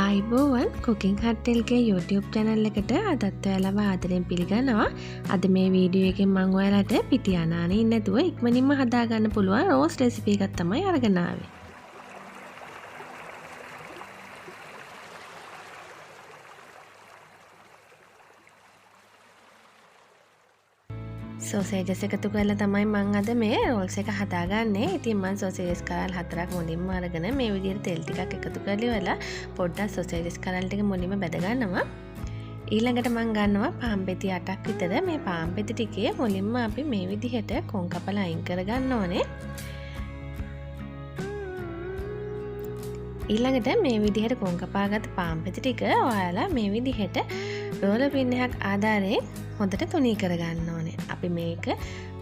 ආයිබෝවන් cooking හට්ටෙල්ගේ YouTube channel එකට අදත් ඔයාලව ආදරෙන් පිළිගන්නවා. අද මේ වීඩියෝ එකෙන් මම ඔයාලට පිටි අනානේ නැතුව ඉක්මනින්ම හදාගන්න පුළුවන් රෝස්ට් රෙසිපි එකක් තමයි අරගෙන ආවේ. සෝසේජස් එකතු කරලා තමයි මම අද මේ රෝල්ස් එක හදාගන්නේ. ඉතින් මම සෝසේජස් කරල් 4ක් මුලින්ම අරගෙන මේ විදිහට තෙල් ටිකක් එකතු කරලා ඉවරලා පොඩ්ඩක් සෝසේජස් කරල් ටික මුලින්ම බැද ගන්නවා. ඊළඟට මම ගන්නවා පාන් පෙති 8ක් විතර. මේ පාන් පෙති ටිකේ මුලින්ම අපි මේ විදිහට කොන් කපලා අයින් කර ගන්න ඕනේ. ඊළඟට මේ විදිහට කොන් කපාගත්ත පාන් පෙති ටික ඔයාලා මේ විදිහට රෝලර් පින් එකක් ආධාරයෙන් හොඳට තුනී කරගන්න ඕනේ. අපි මේක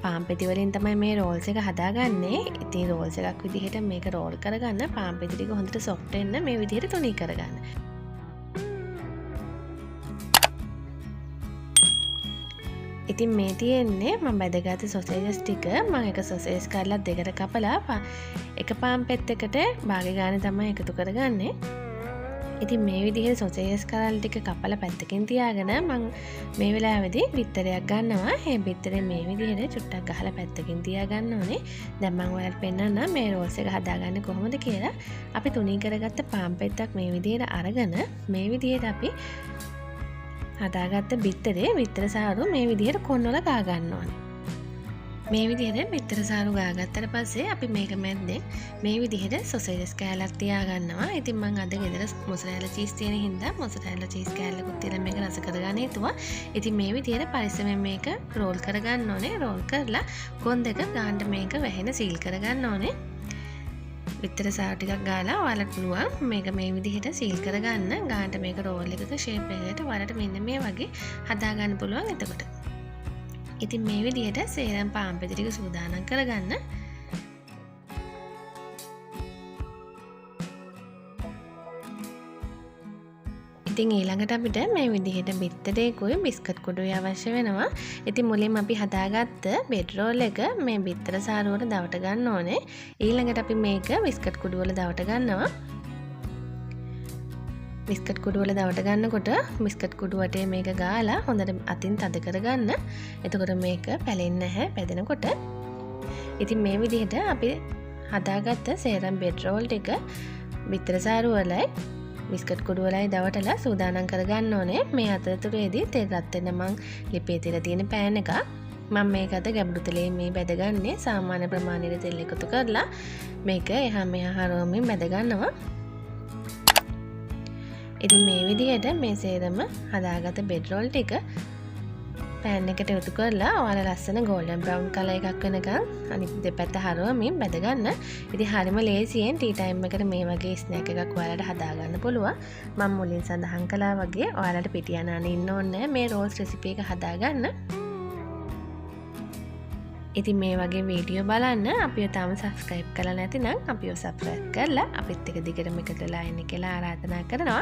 පාන් පෙති වලින් තමයි මේ රෝල්ස් එක හදාගන්නේ. ඉතින් රෝල්ස් එකක් විදිහට මේක රෝල් කරගන්න පාන් පෙති ටික හොඳට සොෆ්ට් වෙන්න මේ විදිහට තුනී කරගන්න. ඉතින් මේ තියෙන්නේ මම බැදගත්ත සොසේජස් ටික. මම එක සොසේජ් කරලා දෙකට කපලා එක පාන් පෙත්තකට භාගය ගානේ තමයි එකතු කරගන්නේ. ඉතින් මේ විදිහට සොසේජස් කරල් ටික කපලා පැත්තකින් තියාගෙන මම මේ වෙලාවේදී බිත්තරයක් ගන්නවා. මේ බිත්තරේ මේ විදිහට චුට්ටක් ගහලා පැත්තකින් තියාගන්න ඕනේ. දැන් මම ඔයාලට පෙන්නන්නම් මේ රෝල්ස් එක හදාගන්නේ කොහොමද කියලා. අපි තුනී කරගත්ත පාන් පෙත්තක් මේ විදිහට අරගෙන මේ විදිහට අපි හදාගත්ත බිත්තර සාරු මේ විදිහට කොන්වල ගා ගන්න ඕනේ. මේ විදිහට බිත්තර සාරු ගාගත්තට පස්සේ අපි මේක මැද්දෙන් මේ විදිහට සොසේජස් කෑල්ලක් තියාගන්නවා. ඉතින් මම අද ගෙදර මොසරෙල්ලා චීස් තියෙන හින්දා මොසරෙල්ලා චීස් කෑල්ලකුත් තියලා මේක රස කරගන්න හිතුවා. ඉතින් මේ විදිහට පරිස්සමෙන් මේක රෝල් කරගන්න ඕනේ. රෝල් කරලා කොන් දෙක ගාන්න මේක වැහෙන සීල් කරගන්න ඕනේ. බිත්තර සාරු ටිකක් ගාලා ඔයාලට පුළුවන් මේක මේ විදිහට සීල් කරගන්න. ගාන්න මේක රෝල් එකක ෂේප් එකකට ඔයාලට මෙන්න මේ වගේ හදාගන්න පුළුවන්. එතකොට ඉතින් මේ විදිහට සේරම පාන් පෙති ටික සූදානම් කරගන්න. ඉතින් ඊළඟට අපිට මේ විදිහට බිත්තරේකුයි බිස්කට් කුඩුයි අවශ්‍ය වෙනවා. ඉතින් මුලින්ම අපි හදාගත්ත බෙඩ් රෝල් එක මේ බිත්තර සාරුවට දවට ගන්න ඕනේ. ඊළඟට අපි මේක බිස්කට් කුඩු වල දවට ගන්නවා. බිස්කට් කුඩු වල දවට ගන්නකොට බිස්කට් කුඩු වටේ මේක ගාලා හොඳට අතින් තද කරගන්න. එතකොට මේක පැලෙන්නේ නැහැ පැදෙනකොට. ඉතින් මේ විදිහට අපි හදාගත්ත සේරම බෙඩ් රෝල් ටික බිත්තර සාරු වලයි බිස්කට් කුඩු වලයි දවටලා සූදානම් කරගන්න ඕනේ. මේ අතරතුරේදී තෙල් රත් වෙන මං ලිපේ තියලා තියෙන පෑන් එක මම මේක අද ගැඹුරු තෙලේ මේ බැදගන්නේ. සාමාන්‍ය ප්‍රමාණයට තෙල් එකතු කරලා මේක එහා මෙහා හරවමින් බැද ගන්නවා. ඉතින් මේ විදිහට මේ සේරම හදාගත්ත බෙඩ් රෝල් ටික පෑන් එකට එකතු කරලා ඔයාලා ලස්සන ගෝල්ඩන් බ්‍රවුන් කලර් එකක් වෙනකන් අනිත් දෙපැත්ත හරවමින් බැද ගන්න. ඉතින් හරිම ලේසියෙන් ටී ටයිම් එකට මේ වගේ ස්නැක් එකක් ඔයාලට හදාගන්න පුළුවන්. මම මුලින් සඳහන් කළා වගේ ඔයාලට පිටි අනානේ ඉන්න ඕනේ මේ රෝල්ස් රෙසිපි එක හදාගන්න. ඉතින් මේ වගේ වීඩියෝ බලන්න අපිව තාම සබ්ස්ක්‍රයිබ් කරලා නැතිනම් අපිව සබ්ස්ක්‍රයිබ් කරලා අපිත් එක්ක දිගටම එකතුලා ඉන්න කියලා ආරාධනා කරනවා.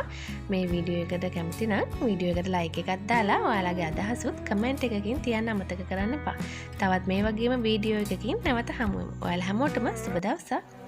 මේ වීඩියෝ එකට කැමති නම් වීඩියෝ එකට ලයික් එකක් දාලා ඔයාලගේ අදහසුත් කමෙන්ට් එකකින් තියන්න අමතක කරන්න එපා. තවත් මේ වගේම වීඩියෝ එකකින් නැවත හමු වෙමු. ඔයාලා හැමෝටම සුබ දවසක්.